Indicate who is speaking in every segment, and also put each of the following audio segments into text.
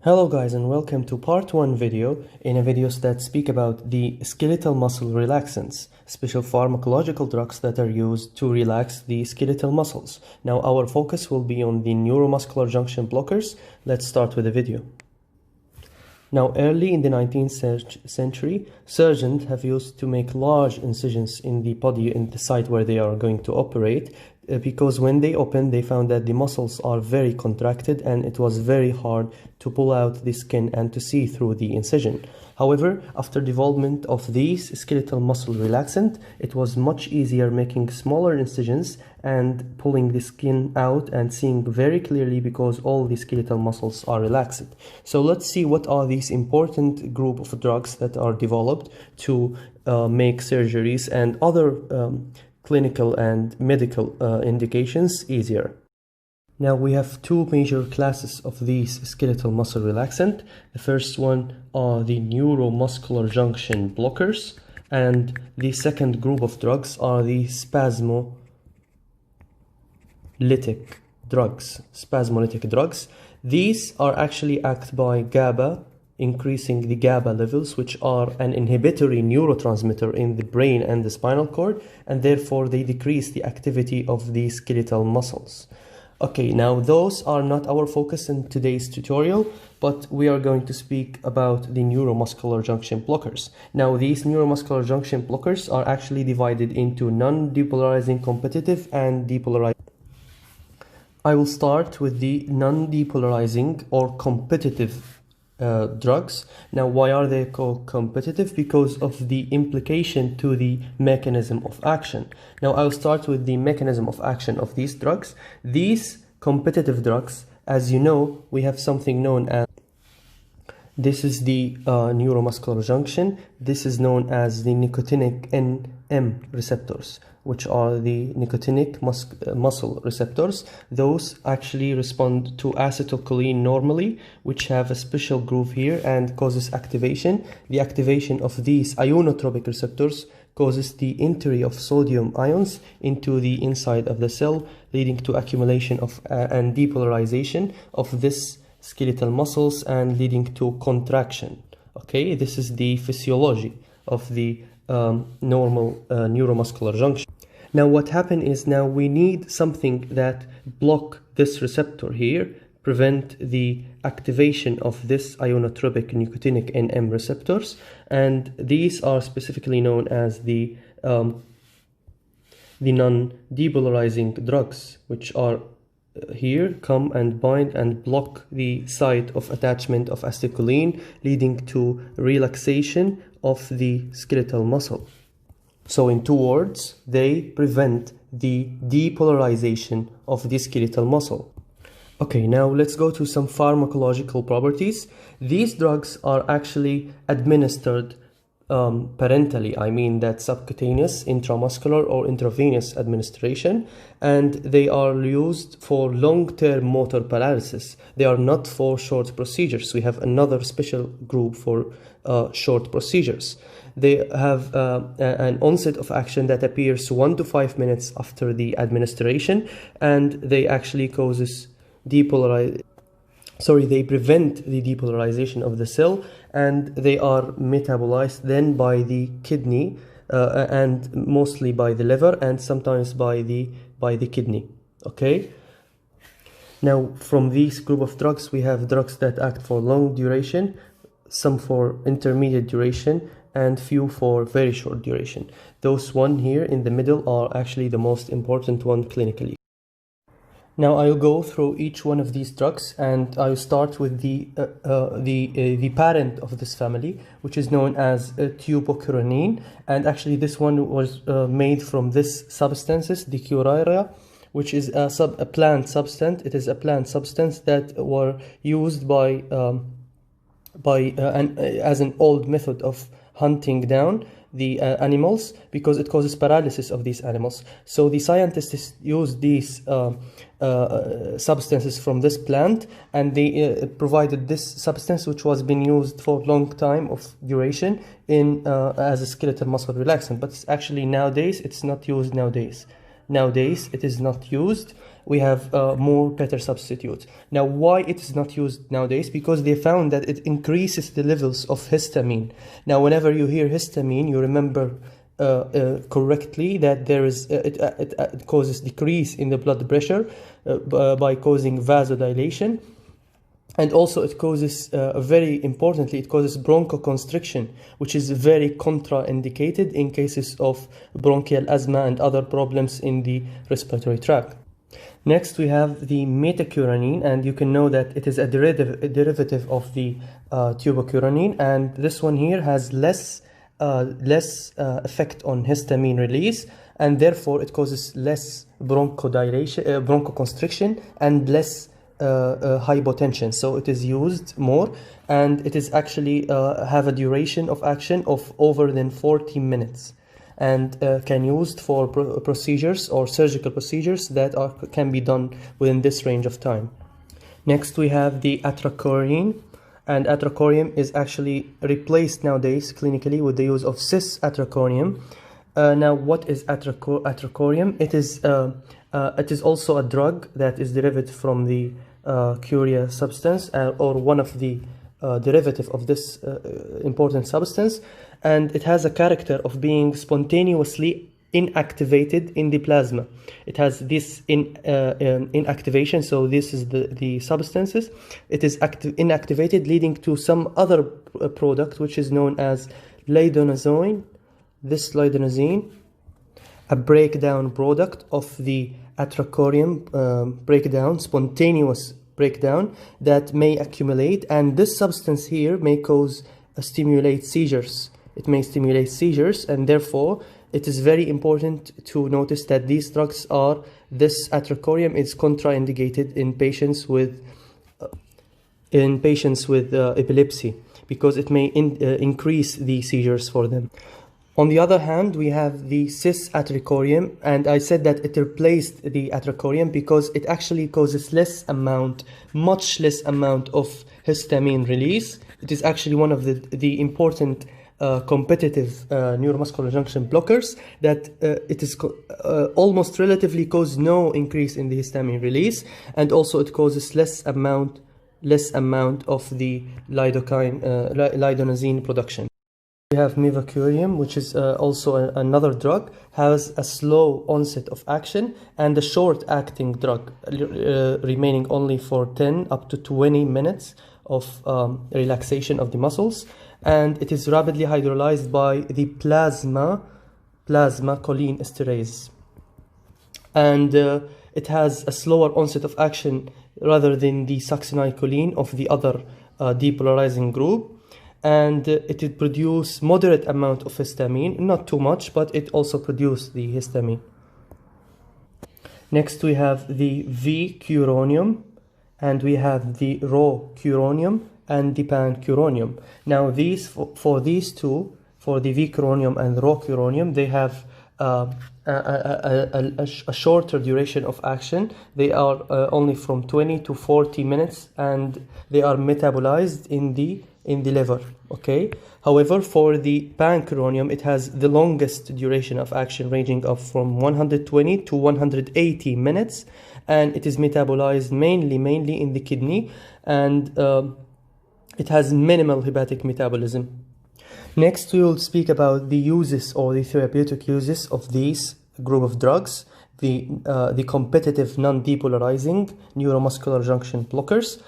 Speaker 1: Hello guys, and welcome to part 1 video in a videos that speak about the skeletal muscle relaxants, special pharmacological drugs that are used to relax the skeletal muscles. Now our focus will be on the neuromuscular junction blockers. Let's start with the video. Now, early in the 19th century, surgeons have used to make large incisions in the body, in the site where they are going to operate, because when they opened, they found that the muscles are very contracted and it was very hard to pull out the skin and to see through the incision. However, after development of these skeletal muscle relaxant, it was much easier making smaller incisions and pulling the skin out and seeing very clearly because all the skeletal muscles are relaxed. So let's see what are these important group of drugs that are developed to make surgeries and other clinical and medical indications easier. Now we have two major classes of these skeletal muscle relaxant. The first one are the neuromuscular junction blockers, and the second group of drugs are the spasmolytic drugs. These are actually act by GABA, increasing the GABA levels, which are an inhibitory neurotransmitter in the brain and the spinal cord, and therefore they decrease the activity of the skeletal muscles. Okay, now those are not our focus in today's tutorial, but we are going to speak about the neuromuscular junction blockers. Now, these neuromuscular junction blockers are actually divided into non-depolarizing competitive and depolarizing. I will start with the non-depolarizing or competitive drugs. Now, why are they called competitive? Because of the implication to the mechanism of action. Now, I'll start with the mechanism of action of these drugs. These competitive drugs, as you know, we have something known as, this is the neuromuscular junction. This is known as the nicotinic NM receptors, which are the nicotinic muscle receptors. Those actually respond to acetylcholine normally, which have a special groove here and causes activation. The activation of these ionotropic receptors causes the entry of sodium ions into the inside of the cell, leading to accumulation of and depolarization of this skeletal muscles and leading to contraction. Okay, this is the physiology of the normal neuromuscular junction. Now what happened is, now we need something that block this receptor here, prevent the activation of this ionotropic nicotinic NM receptors, and these are specifically known as the non-depolarizing drugs, which are here come and bind and block the site of attachment of acetylcholine, leading to relaxation of the skeletal muscle. So in two words, they prevent the depolarization of the skeletal muscle. Okay, now let's go to some pharmacological properties. These drugs are actually administered parenterally. I mean that subcutaneous, intramuscular or intravenous administration, and they are used for long-term motor paralysis. They are not for short procedures. We have another special group for short procedures. They have an onset of action that appears 1 to 5 minutes after the administration, and they actually causes they prevent the depolarization of the cell, and they are metabolized then by the kidney and mostly by the liver and sometimes by the kidney. Okay, now from this group of drugs we have drugs that act for long duration, some for intermediate duration, and few for very short duration. Those one here in the middle are actually the most important one clinically. Now I'll go through each one of these drugs, and I'll start with the parent of this family, which is known as tubocuronium. And actually this one was made from this substances, the curare, which is a plant substance. It is a plant substance that were used as an old method of hunting down the animals, because it causes paralysis of these animals. So the scientists used these substances from this plant, and they provided this substance, which was being used for a long time of duration in as a skeletal muscle relaxant. But actually nowadays it's not used. Nowadays it is not used. we have more better substitutes. Now, why it is not used nowadays? Because they found that it increases the levels of histamine. Now, whenever you hear histamine, you remember correctly that there is it causes decrease in the blood pressure by causing vasodilation, and also it causes very importantly, it causes bronchoconstriction, which is very contraindicated in cases of bronchial asthma and other problems in the respiratory tract. Next, we have the metacuranine, and you can know that it is a derivative of the tubacuranine, and this one here has less effect on histamine release, and therefore it causes less bronchodilation, bronchoconstriction, and less hypotension. So it is used more, and it is actually have a duration of action of over than 40 minutes, and can used for procedures or surgical procedures that can be done within this range of time. Next, we have the atrocionium. And atrocionium is actually replaced nowadays clinically with the use of cis-atrocionium. Now, what is atrocionium? It is also a drug that is derived from the curia substance, or one of the derivative of this important substance, and it has a character of being spontaneously inactivated in the plasma. It has this inactivation, so this is the substances. It is inactivated, leading to some other product which is known as lidonosine. This lidonosine, a breakdown product of the atrocionium breakdown, spontaneous breakdown that may accumulate, and this substance here may stimulate seizures. It may stimulate seizures, and therefore it is very important to notice that these drugs this atrocionium is contraindicated in patients with epilepsy, because it may increase the seizures for them. On the other hand, we have the cis-atrocionium, and I said that it replaced the atrocionium because it actually causes much less amount of histamine release. It is actually one of the important competitive neuromuscular junction blockers that it is almost relatively cause no increase in the histamine release, and also it causes less amount of the lidonosine production. We have mivacurium, which is also another drug, has a slow onset of action and a short-acting drug, remaining only for 10 up to 20 minutes of relaxation of the muscles, and it is rapidly hydrolyzed by the plasma choline esterase, and it has a slower onset of action rather than the succinylcholine of the other depolarizing group, and it produces moderate amount of histamine, not too much, but it also produces the histamine. Next, we have the vcuronium, and we have the rocuronium and the pancuronium. Now, for these two, for the vcuronium and the rocuronium, they have a shorter duration of action. They are only from 20 to 40 minutes, and they are metabolized in the liver. Okay. However, for the pancuronium, it has the longest duration of action, ranging up from 120 to 180 minutes, and it is metabolized mainly in the kidney, and it has minimal hepatic metabolism. Next, we will speak about the uses or the therapeutic uses of these group of drugs, the competitive non-depolarizing neuromuscular junction blockers.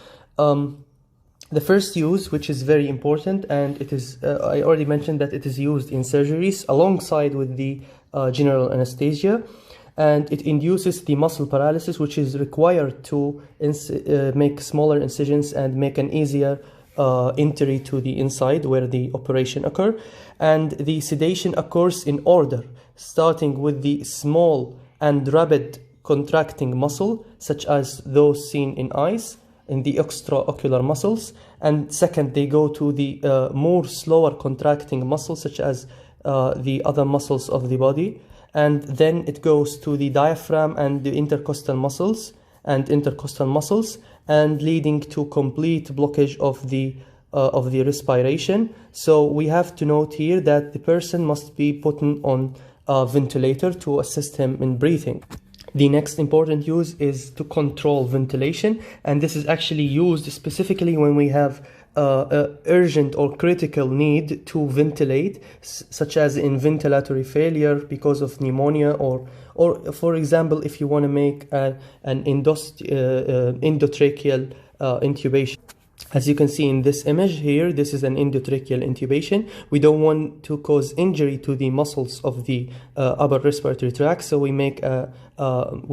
Speaker 1: The first use, which is very important, and it is I already mentioned that it is used in surgeries alongside with the general anesthesia, and it induces the muscle paralysis, which is required to make smaller incisions and make an easier entry to the inside where the operation occur. And the sedation occurs in order, starting with the small and rapid contracting muscle, such as those seen in eyes, in the extraocular muscles, and second, they go to the more slower contracting muscles, such as the other muscles of the body, and then it goes to the diaphragm and the intercostal muscles, and leading to complete blockage of the respiration. So we have to note here that the person must be put on a ventilator to assist him in breathing. The next important use is to control ventilation, and this is actually used specifically when we have urgent or critical need to ventilate, such as in ventilatory failure because of pneumonia, or for example, if you want to make an endotracheal intubation. As you can see in this image here, this is an endotracheal intubation. We don't want to cause injury to the muscles of the upper respiratory tract, so we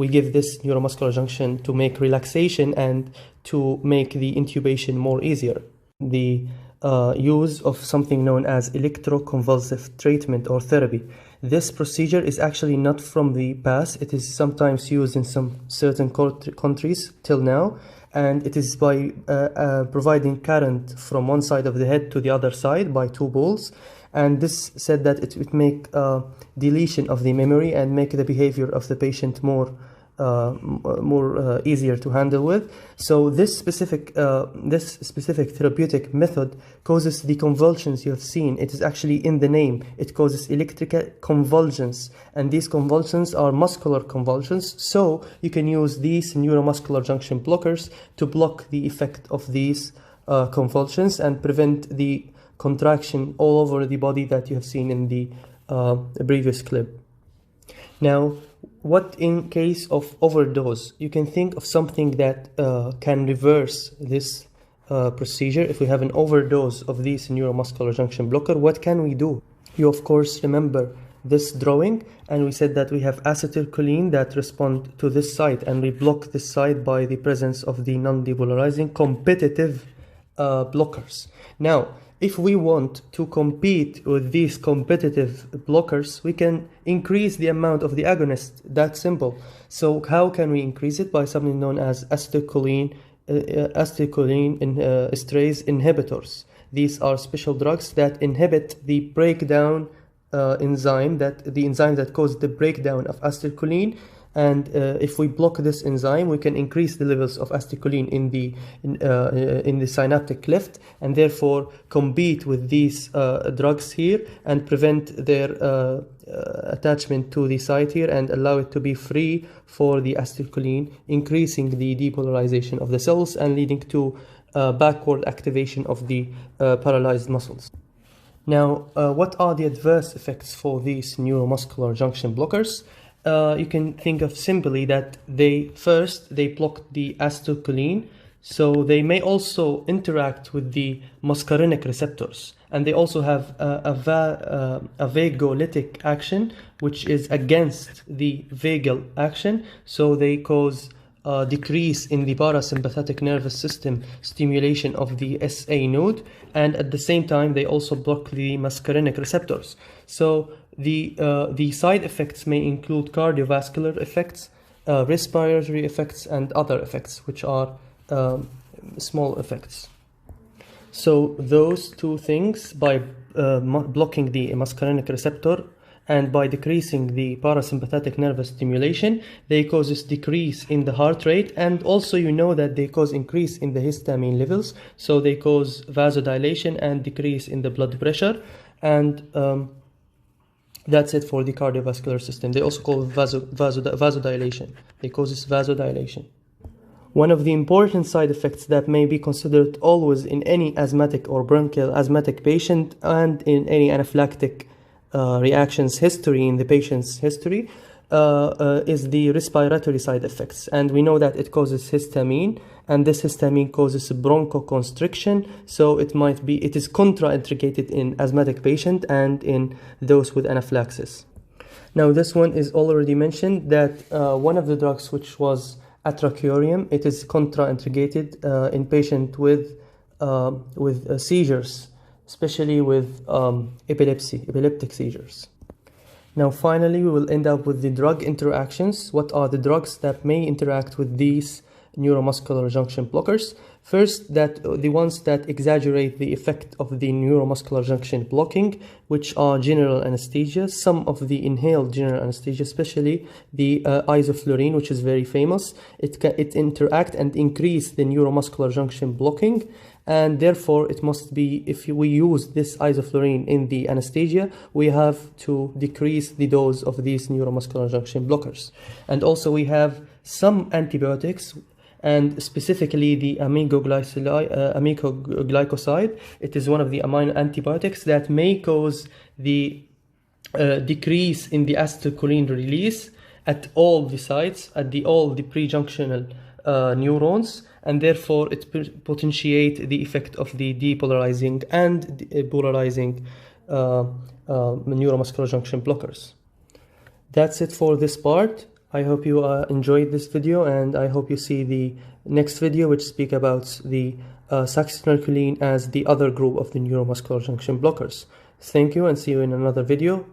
Speaker 1: give this neuromuscular junction to make relaxation and to make the intubation more easier. The use of something known as electroconvulsive treatment or therapy. This procedure is actually not from the past. It is sometimes used in some certain countries till now, and it is by providing current from one side of the head to the other side by two balls. And this said that it would make deletion of the memory and make the behavior of the patient more easier to handle with. So this specific therapeutic method causes the convulsions you have seen. It is actually in the name. It causes electrical convulsions, and these convulsions are muscular convulsions. So you can use these neuromuscular junction blockers to block the effect of these convulsions and prevent the contraction all over the body that you have seen in the previous clip. Now, what in case of overdose? You can think of something that can reverse this procedure. If we have an overdose of this neuromuscular junction blocker, what can we do? You of course remember this drawing, and we said that we have acetylcholine that respond to this site, and we block this site by the presence of the non-depolarizing competitive blockers. Now, if we want to compete with these competitive blockers, we can increase the amount of the agonist. That's simple. So how can we increase it? By something known as acetylcholine esterase inhibitors. These are special drugs that inhibit the breakdown enzyme, the enzyme that causes the breakdown of acetylcholine. And if we block this enzyme, we can increase the levels of acetylcholine in the synaptic cleft, and therefore compete with these drugs here and prevent their attachment to the site here and allow it to be free for the acetylcholine, increasing the depolarization of the cells and leading to backward activation of the paralyzed muscles. Now, what are the adverse effects for these neuromuscular junction blockers? You can think of simply that they block the acetylcholine, so they may also interact with the muscarinic receptors, and they also have a vagolytic action, which is against the vagal action, so they cause decrease in the parasympathetic nervous system stimulation of the SA node, and at the same time they also block the muscarinic receptors. So the side effects may include cardiovascular effects, respiratory effects, and other effects, which are small effects. So those two things, by blocking the muscarinic receptor and by decreasing the parasympathetic nervous stimulation, they cause decrease in the heart rate, and also you know that they cause increase in the histamine levels, so they cause vasodilation and decrease in the blood pressure, and that's it for the cardiovascular system. They also call vasodilation. They cause vasodilation. One of the important side effects that may be considered always in any asthmatic or bronchial asthmatic patient and in any anaphylactic reactions history in the patient's history is the respiratory side effects, and we know that it causes histamine, and this histamine causes bronchoconstriction, so it is contraindicated in asthmatic patient and in those with anaphylaxis. Now this one is already mentioned, that one of the drugs, which was atrocionium, it is contraindicated in patient with seizures, especially with epileptic seizures. Now finally, we will end up with the drug interactions. What are the drugs that may interact with these neuromuscular junction blockers? First, that the ones that exaggerate the effect of the neuromuscular junction blocking, which are general anesthesia, some of the inhaled general anesthesia, especially the isoflurane, which is very famous. It interact and increase the neuromuscular junction blocking, and therefore it must be, if we use this isoflurane in the anesthesia, we have to decrease the dose of these neuromuscular junction blockers. And also we have some antibiotics, and specifically the amigoglycoside. It is one of the amino antibiotics that may cause the decrease in the acetylcholine release at all the sites, at all the prejunctional neurons, and therefore it potentiate the effect of the depolarizing and polarizing neuromuscular junction blockers. That's it for this part. I hope you enjoyed this video, and I hope you see the next video, which speak about the succinylcholine as the other group of the neuromuscular junction blockers. Thank you, and see you in another video.